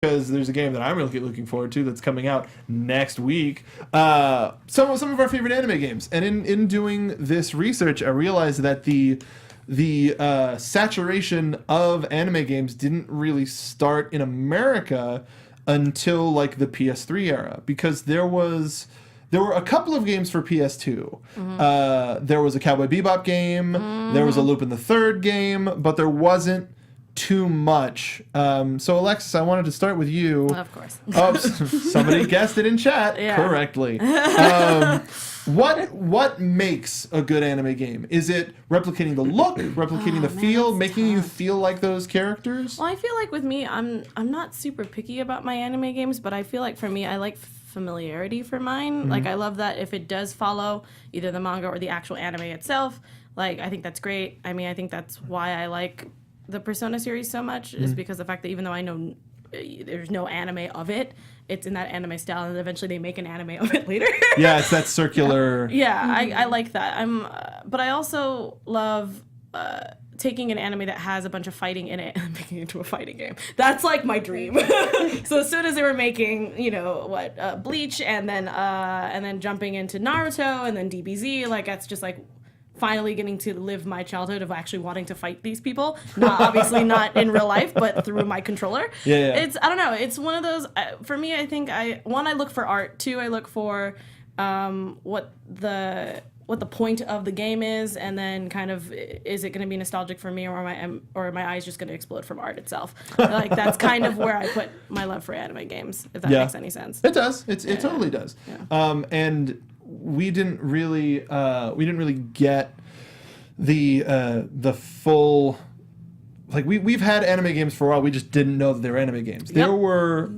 because there's a game that I'm really looking forward to that's coming out next week. Some of our favorite anime games, and in doing this research, I realized that the saturation of anime games didn't really start in America until like the PS3 era, because there were a couple of games for PS2. There was a Cowboy Bebop game, there was a Lupin the Third game, but there wasn't too much. So Alexis, I wanted to start with you. Of course. Oh, somebody guessed it in chat correctly. What makes a good anime game? Is it replicating the look, replicating the feel, making you feel like those characters? Well, I feel like with me, I'm not super picky about my anime games, but I feel like for me, I like familiarity for mine. Like, I love that if it does follow either the manga or the actual anime itself, like, I think that's great. I mean, I think that's why I like the Persona series so much, is because the fact that even though I know there's no anime of it, it's in that anime style, and eventually they make an anime of it later. Yeah, it's that circular. I like that. But I also love taking an anime that has a bunch of fighting in it and making it into a fighting game. That's like my dream. So as soon as they were making, Bleach, and then jumping into Naruto, and then DBZ, like, that's just like finally getting to live my childhood of actually wanting to fight these people. Obviously not in real life, but through my controller. Yeah. It's, I don't know, it's one of those, for me, I think I look for art. Two, I look for what the point of the game is, and then kind of, is it going to be nostalgic for me, or are my eyes just going to explode from art itself? Like, that's kind of where I put my love for anime games, if that makes any sense. It does. It totally does. Yeah. And we didn't really get the full, like, we've had anime games for a while. We just didn't know that they were anime games. Yep. There were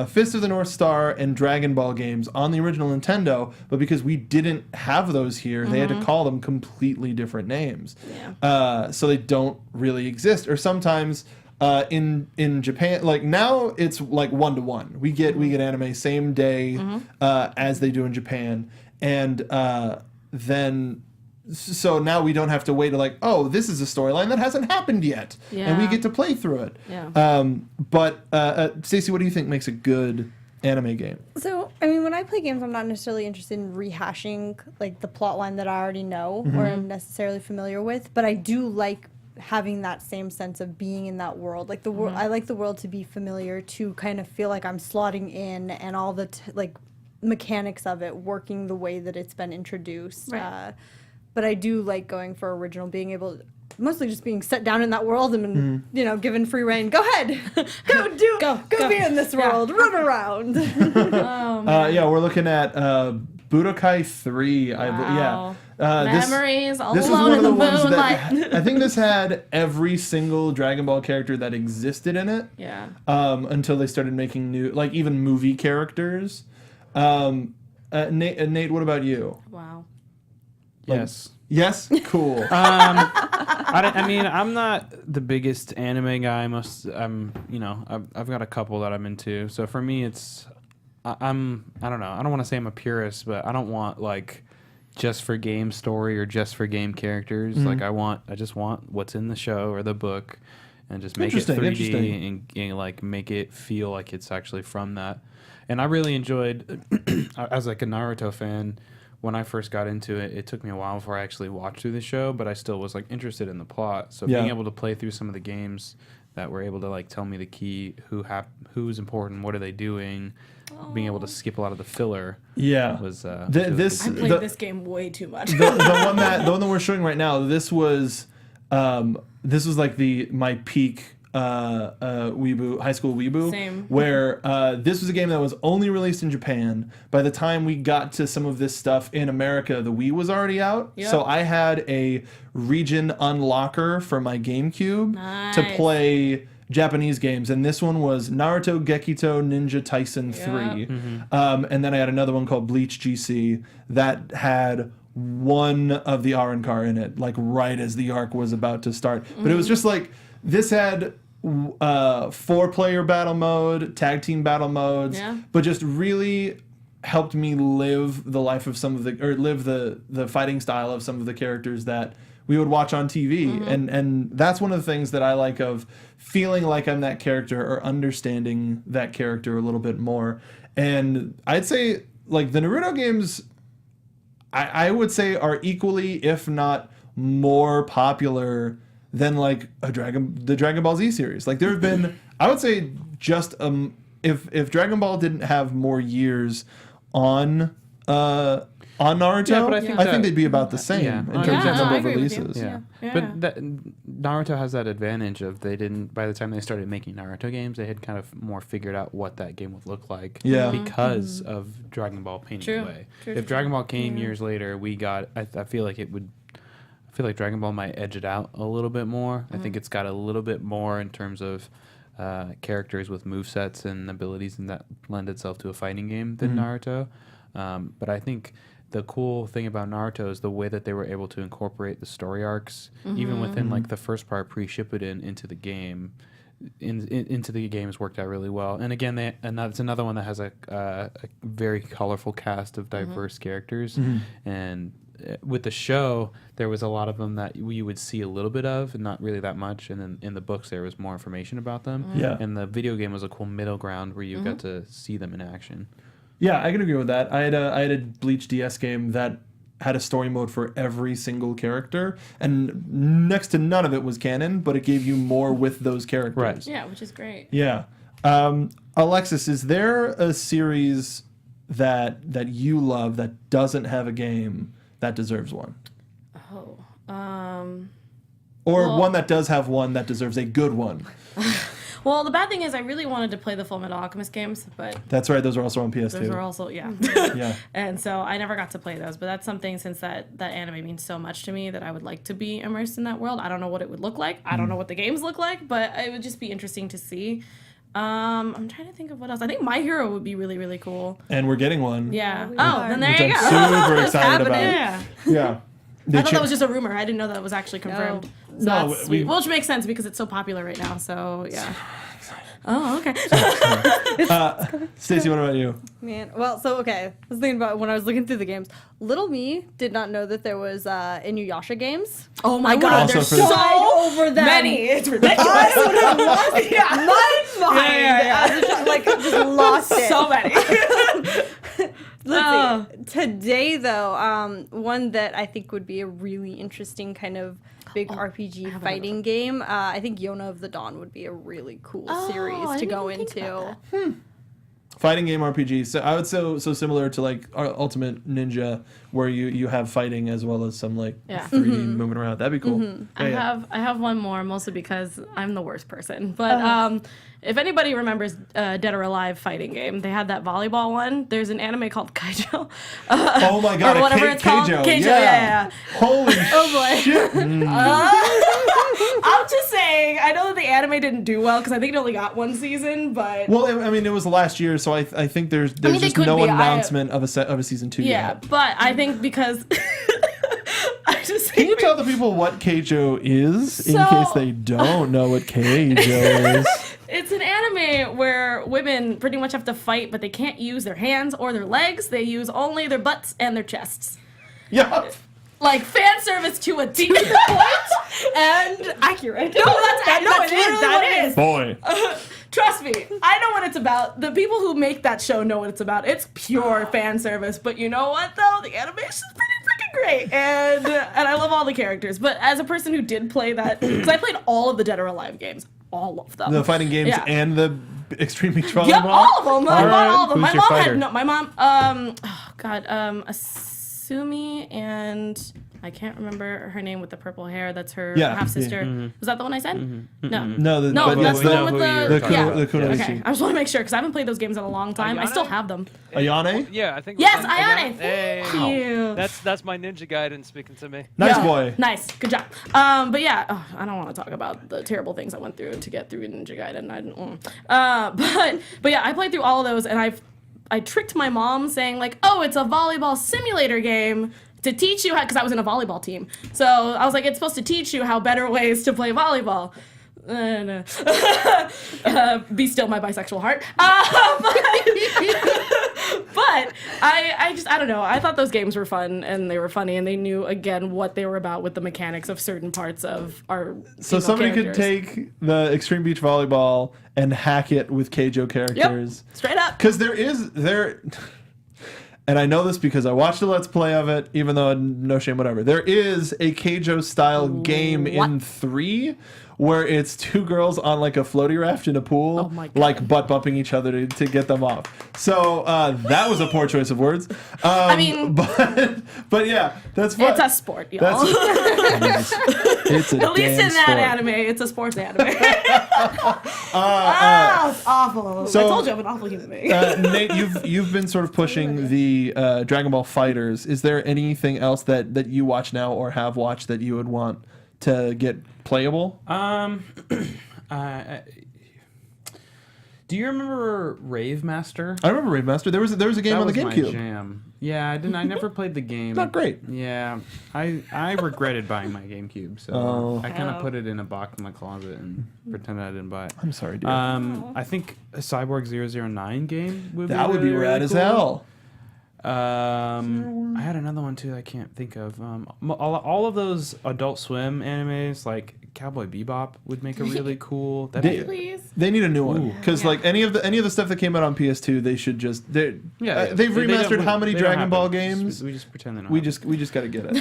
Fist of the North Star and Dragon Ball games on the original Nintendo, but because we didn't have those here, they had to call them completely different names. Yeah. So they don't really exist. Or sometimes in Japan, like, now it's like 1-to-1. We get anime same day as they do in Japan, and then. So now we don't have to wait to, like, oh, this is a storyline that hasn't happened yet, and we get to play through it. Yeah. But Stacey, what do you think makes a good anime game? So, I mean, when I play games, I'm not necessarily interested in rehashing, like, the plot line that I already know or am necessarily familiar with, but I do like having that same sense of being in that world. Like, the world, I like the world to be familiar, to kind of feel like I'm slotting in, and all the mechanics of it working the way that it's been introduced. Right. But I do like going for original, being able to, mostly just being set down in that world and, given free reign. Go ahead. Go be in this world. Run around. Oh, man. Yeah, we're looking at Budokai 3. Wow. This Memories, all was alone one in of the the ones moonlight. that, I think this had every single Dragon Ball character that existed in it. Yeah. Until they started making new, like, even movie characters. Nate, what about you? Wow. Yes. Yes? Cool. I mean, I'm not the biggest anime guy. I've got a couple that I'm into. So for me, I don't know. I don't want to say I'm a purist, but I don't want, like, just for game story or just for game characters. Like, I just want what's in the show or the book, and just make it 3D and like make it feel like it's actually from that. And I really enjoyed, as like a Naruto fan, when I first got into it, it took me a while before I actually watched through the show, but I still was, like, interested in the plot. So being able to play through some of the games that were able to, like, tell me the key, who's important, what are they doing, being able to skip a lot of the filler. Was I played this game way too much. the one that we're showing right now, this was like my peak weeboo, high school weeboo. Same. Where this was a game that was only released in Japan. By the time we got to some of this stuff in America, the Wii was already out. Yep. So I had a region unlocker for my GameCube to play Japanese games, and this one was Naruto Gekito Ninja Taisen 3. And then I had another one called Bleach GC that had one of the Arrancar in it, like right as the arc was about to start. But it was just like, this had 4-player battle mode, tag team battle modes, but just really helped me live the life of live the fighting style of some of the characters that we would watch on TV. And that's one of the things that I like of feeling like I'm that character or understanding that character a little bit more. And I'd say like the Naruto games, I would say are equally, if not more popular than like the Dragon Ball Z series. Like there have been, I would say just if Dragon Ball didn't have more years on Naruto, Yeah, but I think they'd be about the same in terms of number of agree with you. releases. Yeah. But Naruto has that advantage of by the time they started making Naruto games, they had kind of more figured out what that game would look like because of Dragon Ball painting the way. If Dragon Ball came years later, I feel like Dragon Ball might edge it out a little bit more. I think it's got a little bit more in terms of characters with movesets and abilities, and that lend itself to a fighting game than Naruto. But I think the cool thing about Naruto is the way that they were able to incorporate the story arcs, even within like the first part pre-Shippuden into the game. Into the games worked out really well. And again, it's another one that has a very colorful cast of diverse characters. And with the show, there was a lot of them that you would see a little bit of, and not really that much. And then in the books, there was more information about them. And the video game was a cool middle ground where you got to see them in action. Yeah, I can agree with that. I had a Bleach DS game that had a story mode for every single character, and next to none of it was canon, but it gave you more with those characters. Right. Yeah, which is great. Yeah. Alexis, is there a series that you love that doesn't have a game that deserves one? Or one that does have one that deserves a good one? Well, the bad thing is I really wanted to play the Full Metal Alchemist games, but That's right, those are also on PS2. those are also, yeah. And so I never got to play those, but that's something, since that anime means so much to me, that I would like to be immersed in that world. I don't know what it would look like. I don't know what the games look like, but it would just be interesting to see. I'm trying to think of what else. I think My Hero would be really, really cool. And we're getting one. Yeah. we Oh, are. then there Which you I'm go. super excited about. Yeah. Yeah. I thought that was just a rumor. I didn't know that was actually confirmed. So No, that's we- sweet. Which makes sense because it's so popular right now. So yeah. Oh, okay. Stacey, what about you? Man, well, so okay. I was thinking about when I was looking through the games. Little me did not know that there was Inuyasha games. Oh my would've god, Also there's for so the- over them. many. It's ridiculous. I would have lost my mind. Yeah. As a child, like just lost it. So many. Let's see. Today, though, one that I think would be a really interesting kind of big RPG fighting game. I think Yona of the Dawn would be a really cool series I to didn't go even think about into. Fighting game RPG. So I would so similar to like Ultimate Ninja, where you have fighting as well as some like Yeah. 3D moving around. That'd be cool. Yeah, I have one more, mostly because I'm the worst person. But if anybody remembers Dead or Alive fighting game, they had that volleyball one. There's an anime called Kaijo. Oh my god, or whatever it's called. Keijo. Yeah. Holy boy. shit. I'm just saying, I know that the anime didn't do well because I think it only got one season, but Well, I mean, it was last year, so I think there's they just could no be. announcement of a season 2 yeah. yet. But I think because I just Can you tell the people what Keijo is in So- case they don't know what Keijo is? It's an anime where women pretty much have to fight, but they can't use their hands or their legs. They use only their butts and their chests. Yeah. Like fan service to a T. And accurate. No, that's literally what it is. Boy. Trust me, I know what it's about. The people who make that show know what it's about. It's pure fan service. But you know what, though? The animation's pretty freaking great. And I love all the characters. But as a person who did play that, because I played all of the Dead or Alive games. All of them. The fighting games Yeah. and the Extreme Beach Volleyball? Yep, all of them. I bought all of them. Who's My your mom fighter? had no. My mom. Asumi and I can't remember her name with the purple hair. That's her Yeah, half sister. yeah. Mm-hmm. Was that the one I said? No. No, No, but that's it's the we know one with who you're the talking yeah. about. the Kunoichi. Okay, I just want to make sure because I haven't played those games in a long time. I still Ayane? have them. Ayane? Yeah, I think. Yes, we're- Ayane. Hey. Thank you. That's my Ninja Gaiden speaking to me. Nice Yeah. boy. Nice. Good job. But yeah, I don't want to talk about the terrible things I went through to get through Ninja Gaiden. But yeah, I played through all of those, and I tricked my mom saying like, oh, it's a volleyball simulator game to teach you how, because I was in a volleyball team. So I was like, it's supposed to teach you how better ways to play volleyball. No. Be still my bisexual heart. But I don't know. I thought those games were fun and they were funny and they knew again what they were about with the mechanics of certain parts of our. So somebody characters. could take the Extreme Beach Volleyball and hack it with Keijo characters. Yep, straight up. Because there. And I know this because I watched a Let's Play of it, even though no shame, whatever. There is a Keijo-style game in 3 where it's 2 girls on like a floaty raft in a pool, Oh my God. like butt bumping each other to get them off. So that was a poor choice of words. I mean, but yeah, that's fun. it's a sport, y'all. It's a At least damn in that sport. anime, it's a sports anime. It's awful. so, I told you I'm an awful human being. Nate, you've been sort of pushing the Dragon Ball Fighters. Is there anything else that you watch now or have watched that you would want to get playable? Do you remember Rave Master? I remember Rave Master. There was a game That on the was my GameCube. jam. Yeah, I didn't. I never played the game. Not great. Yeah, I regretted buying my GameCube, so I kind of put it in a box in my closet and pretended I didn't buy it. I'm sorry, dude. I think a Cyborg 009 game would be that would be really, rad really as cool. hell. I had another one too that I can't think of. All of those Adult Swim animes like Cowboy Bebop would make a really cool. Please. They need a new one because like any of the stuff that came out on PS2, they should just they've remastered how many Dragon Ball games? We just pretend they don't. We just got to get it.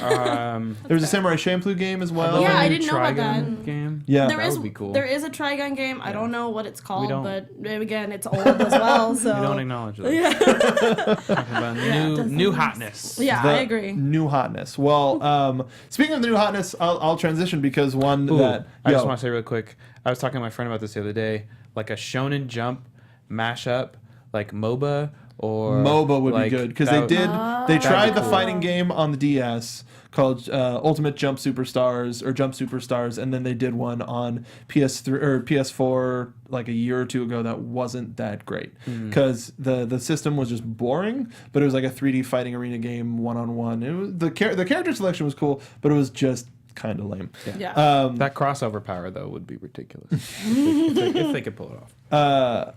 There's a Samurai Champloo game as well. Yeah, a I new didn't know about Trigun that. game. Yeah. There that is would be cool. there is a Trigun game. I don't know what it's called, don't. but again, it's old as well. So We don't acknowledge that. Yeah, Talking about new hotness. yeah, The I agree. New hotness. Well, speaking of the new hotness, I'll transition because one that I just want to say real quick. I was talking to my friend about this the other day. Like a Shonen Jump mashup, like MOBA or MOBA would like, be good because that- they tried the cool. fighting game on the DS called Ultimate Jump Superstars or Jump Superstars, and then they did one on PS3 or PS4 like a year or two ago that wasn't that great because the system was just boring, but it was like a 3D fighting arena game 1-on-1. It was the character selection was cool, but it was just kind of lame. Yeah. That crossover power though would be ridiculous if they could pull it off.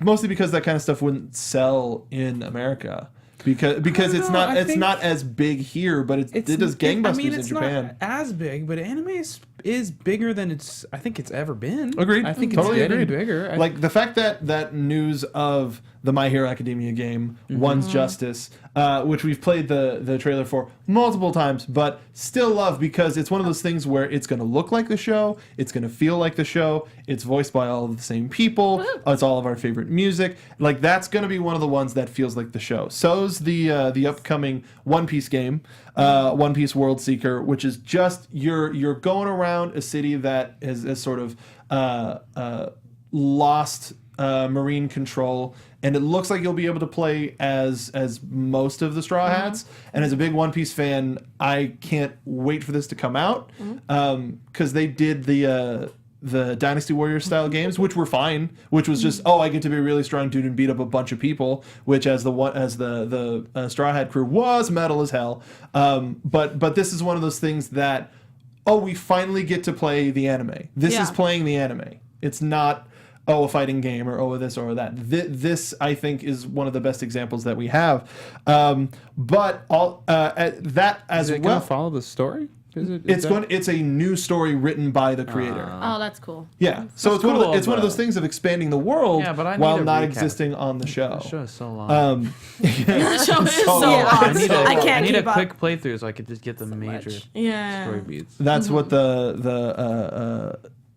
Mostly because that kind of stuff wouldn't sell in America because it's know, not I think not as big here, but it does gangbusters in Japan. Not as big, but anime is bigger than I think it's ever been. Agreed. I think Totally it's getting agreed. bigger. Like the fact that news of the My Hero Academia game, One's Justice, which we've played the trailer for multiple times, but still love because it's one of those things where it's going to look like the show, it's going to feel like the show, it's voiced by all of the same people, it's all of our favorite music. Like that's going to be one of the ones that feels like the show. So's the upcoming One Piece game, One Piece World Seeker, which is just you're going around a city that has sort of lost marine control, and it looks like you'll be able to play as most of the Straw Hats. And as a big One Piece fan, I can't wait for this to come out because they did the Dynasty Warriors style games, which were fine, which was just I get to be a really strong dude and beat up a bunch of people, which as the Straw Hat crew was metal as hell. But this is one of those things that we finally get to play the anime. This is playing the anime. It's not a fighting game or this or that. This I think is one of the best examples that we have. But all that as is it well. gonna follow the story? It's a new story written by the creator. Oh, that's cool. Yeah, so it's one cool, of those but- things of expanding the world Yeah, but I need while a not recap. existing on the show. The show is so long. The show is so long. long. I I can't I need keep a up. quick playthrough so I could just get the major Yeah. story beats. That's what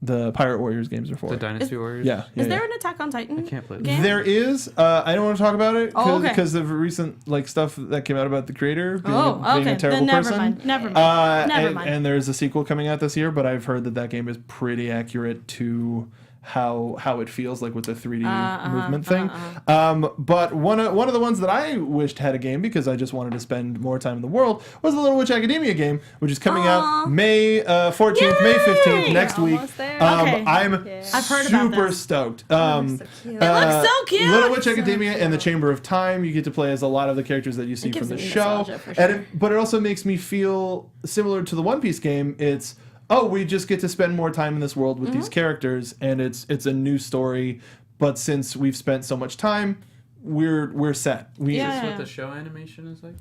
the Pirate Warriors games are for. The Dynasty Warriors. Yeah. Is there an Attack on Titan? I can't play that. game? There is. I don't want to talk about it Oh, okay. because of recent stuff that came out about the creator being, Oh, being okay. a terrible Then never person. mind. Never mind. Never mind. And there's a sequel coming out this year, but I've heard that game is pretty accurate to how it feels like with the 3D movement thing. But one of the ones that I wished had a game because I just wanted to spend more time in the world was the Little Witch Academia game, which is coming out May 14th, May 15th next week. Almost there. Okay. I'm I've heard about super this. stoked. so cute. It looks so cute. Little Witch So Academia and the cute. Chamber of Time. You get to play as a lot of the characters that you see gives from the me show. nostalgia for sure. But it also makes me feel similar to the One Piece game. It's oh, we just get to spend more time in this world with these characters, and it's a new story. But since we've spent so much time, we're set. Yeah. What the show animation is like?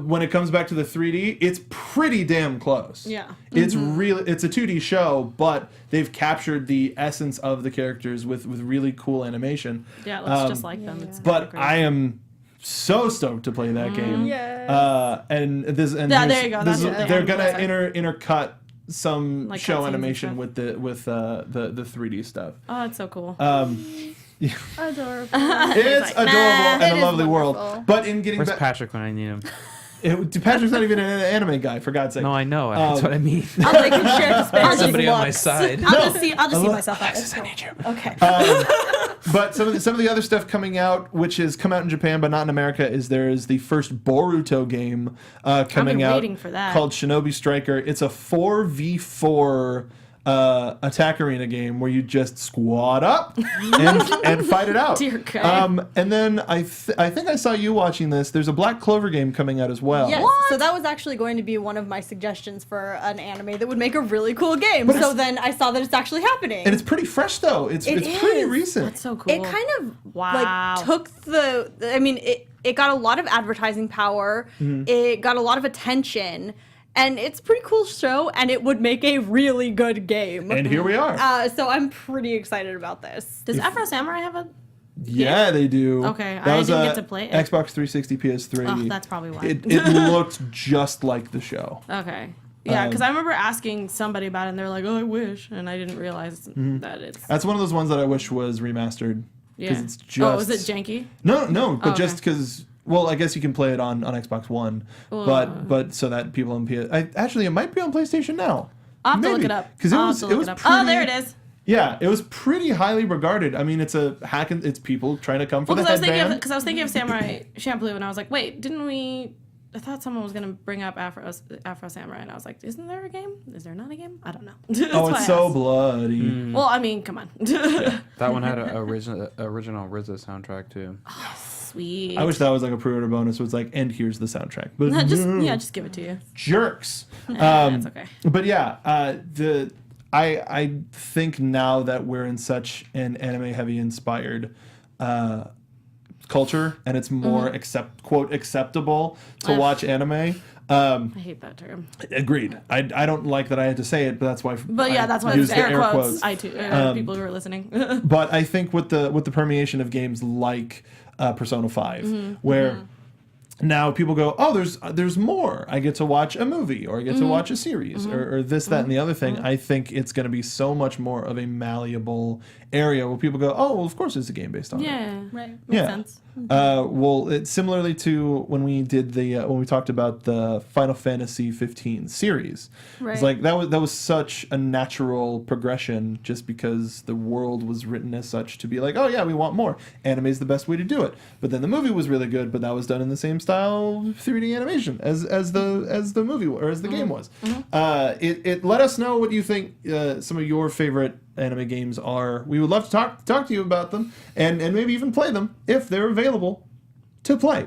When it comes back to the 3D, it's pretty damn close. Yeah. It's it's a 2D show, but they've captured the essence of the characters with really cool animation. Yeah, it looks just like them. It's But great. I am so stoked to play that game. Yes. And Yeah, there you go. That's what the they're gonna animals intercut some Like show cutscenes and animation stuff. with the 3D stuff. Oh, it's so cool. Adorable. It's like, adorable nah, and it a is lovely wonderful. world. But in getting Where's back, Patrick when I need him? Patrick's not even an anime guy, for God's sake. No, I know. That's what I mean. They can share Spanish Somebody on my looks. side. I'll just see myself out. Alexis, I need you. Okay. But some of the other stuff coming out, which has come out in Japan but not in America, is there is the first Boruto game coming out waiting for that. called Shinobi Striker. It's a 4v4 attack arena game where you just squat up and fight it out. Dear God. And then I think I saw you watching this. There's a Black Clover game coming out as well. Yes, so that was actually going to be one of my suggestions for an anime that would make a really cool game. So then I saw that it's actually happening. And it's pretty fresh though. It's pretty is. recent. That's so cool. It kind of Wow. like took it got a lot of advertising power. It got a lot of attention. And it's a pretty cool show, and it would make a really good game. And here we are. So I'm pretty excited about this. Does Afro Samurai have a? Yeah, they do. Okay, That I was didn't a get to play it. Xbox 360, PS3. Oh, that's probably why. It looked just like the show. Okay. Yeah, because I remember asking somebody about it, and they're like, "Oh, I wish," and I didn't realize that it's. That's one of those ones that I wish was remastered. Yeah. It's just. Oh, is it janky? No, but okay. just because. Well, I guess you can play it on Xbox One, but so that people on PS. Actually, it might be on PlayStation now. I'll have to look it up. Because I'll have to look it up. Oh, there it is. Yeah, it was pretty highly regarded. I mean, it's a hack and it's people trying to come for Well, the because headband. I was thinking of Samurai Champloo, and I was like, wait, didn't we? I thought someone was gonna bring up Afro Samurai, and I was like, isn't there a game? Is there not a game? I don't know. That's Oh, why it's I so asked. bloody. Well, I mean, come on. That one had an original RZA soundtrack too. Sweet. I wish that was like a pre-order bonus. Where it's like, and here's the soundtrack. But just give it to you. jerks. That's okay. But yeah, I think now that we're in such an anime heavy inspired culture, and it's more quote acceptable to watch anime. I hate that term. Agreed. I don't like that I had to say it, but that's why. But yeah, that's why use it's the air quotes. I too. People who are listening. But I think with the permeation of games like Persona 5, where now people go, oh, there's more. I get to watch a movie, or I get to watch a series, or this, that, and the other thing. I think it's going to be so much more of a malleable area where people go, oh, well, of course it's a game based on it. Yeah. Right. Makes Yeah. sense. Well, it's similarly to when we did when we talked about the Final Fantasy 15 series. Right. It's like that was such a natural progression, just because the world was written as such to be like, oh yeah, we want more. Anime is the best way to do it. But then the movie was really good, but that was done in the same style 3D animation as the movie or as the game was. It let us know what you think some of your favorite anime games are. We would love to talk to you about them and maybe even play them if they're available to play.